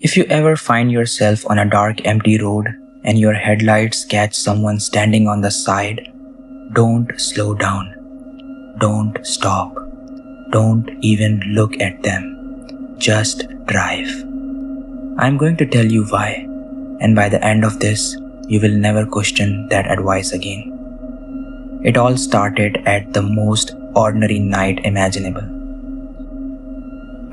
If you ever find yourself on a dark, empty road and your headlights catch someone standing on the side, don't slow down. Don't stop. Don't even look at them. Just drive. I'm going to tell you why, and by the end of this, you will never question that advice again. It all started at the most ordinary night imaginable.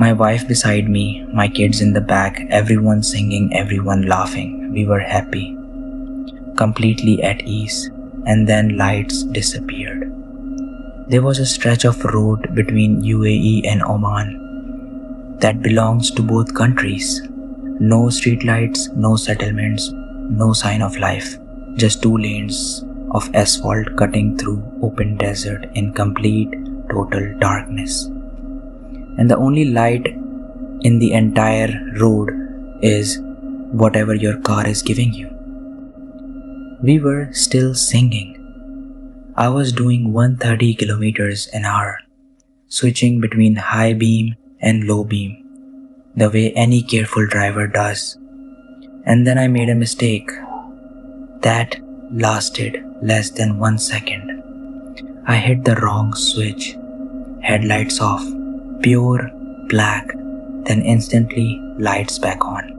My wife beside me, my kids in the back, everyone singing, everyone laughing. We were happy, completely at ease, and then lights disappeared. There was a stretch of road between UAE and Oman that belongs to both countries. No streetlights, no settlements, no sign of life, just 2 lanes of asphalt cutting through open desert in complete, total darkness. And the only light in the entire road is whatever your car is giving you. We were still singing. I was doing 130 kilometers an hour, switching between high beam and low beam, the way any careful driver does. And then I made a mistake. That lasted less than 1 second. I hit the wrong switch. Headlights off, pure black, then instantly lights back on.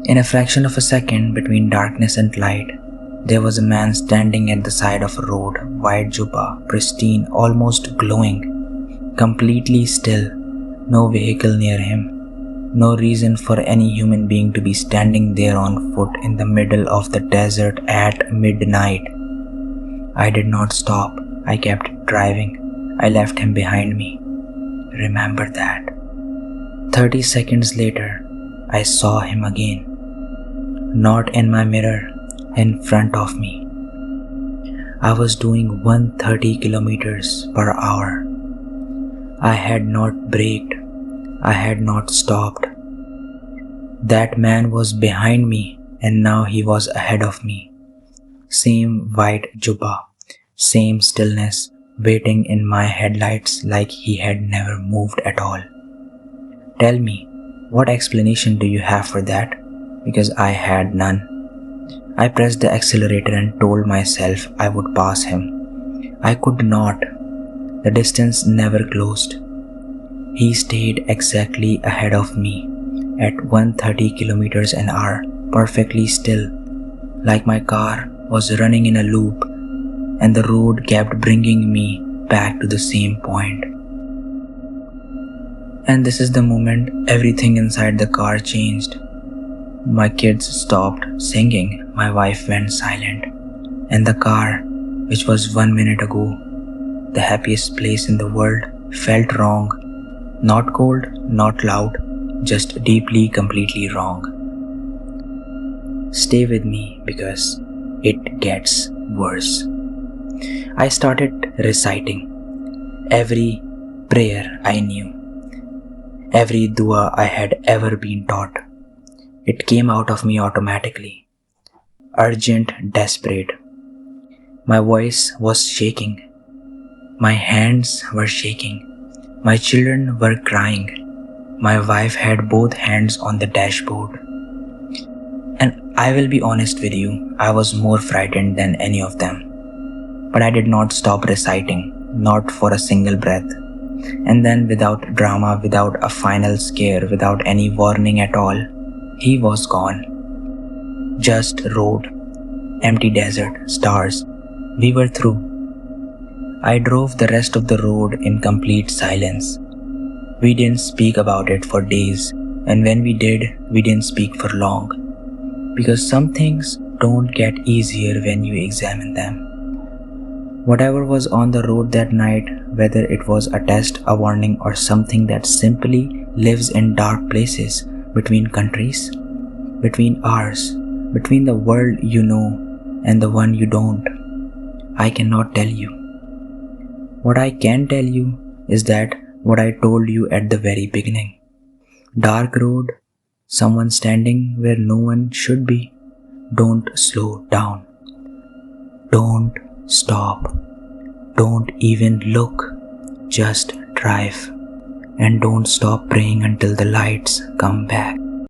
In a fraction of a second between darkness and light, there was a man standing at the side of a road, white jubba, pristine, almost glowing, completely still, no vehicle near him, no reason for any human being to be standing there on foot in the middle of the desert at midnight. I did not stop. I kept driving. I left him behind me. Remember that. 30 seconds later, I saw him again. Not in my mirror, in front of me. I was doing 130 kilometers per hour. I had not braked. I had not stopped. That man was behind me and now he was ahead of me. Same white jubba, same stillness, waiting in my headlights like he had never moved at all. Tell me, what explanation do you have for that? Because I had none. I pressed the accelerator and told myself I would pass him. I could not. The distance never closed. He stayed exactly ahead of me at 130 kilometers an hour, perfectly still, like my car was running in a loop and the road kept bringing me back to the same point. And this is the moment everything inside the car changed. My kids stopped singing, my wife went silent, and the car, which was 1 minute ago the happiest place in the world, felt wrong. Not cold, not loud, just deeply, completely wrong. Stay with me because it gets worse. I started reciting every prayer I knew, every dua I had ever been taught. It came out of me automatically, urgent, desperate. My voice was shaking. My hands were shaking. My children were crying. My wife had both hands on the dashboard. And I will be honest with you, I was more frightened than any of them. But I did not stop reciting, not for a single breath. And then without drama, without a final scare, without any warning at all, he was gone. Just road, empty desert, stars. We were through. I drove the rest of the road in complete silence. We didn't speak about it for days, and when we did, we didn't speak for long. Because some things don't get easier when you examine them. Whatever was on the road that night, whether it was a test, a warning, or something that simply lives in dark places between countries, between ours, between the world you know and the one you don't, I cannot tell you. What I can tell you is that what I told you at the very beginning. Dark road, someone standing where no one should be. Don't slow down. Don't stop. Don't even look. Just drive. and don't stop praying until the lights come back.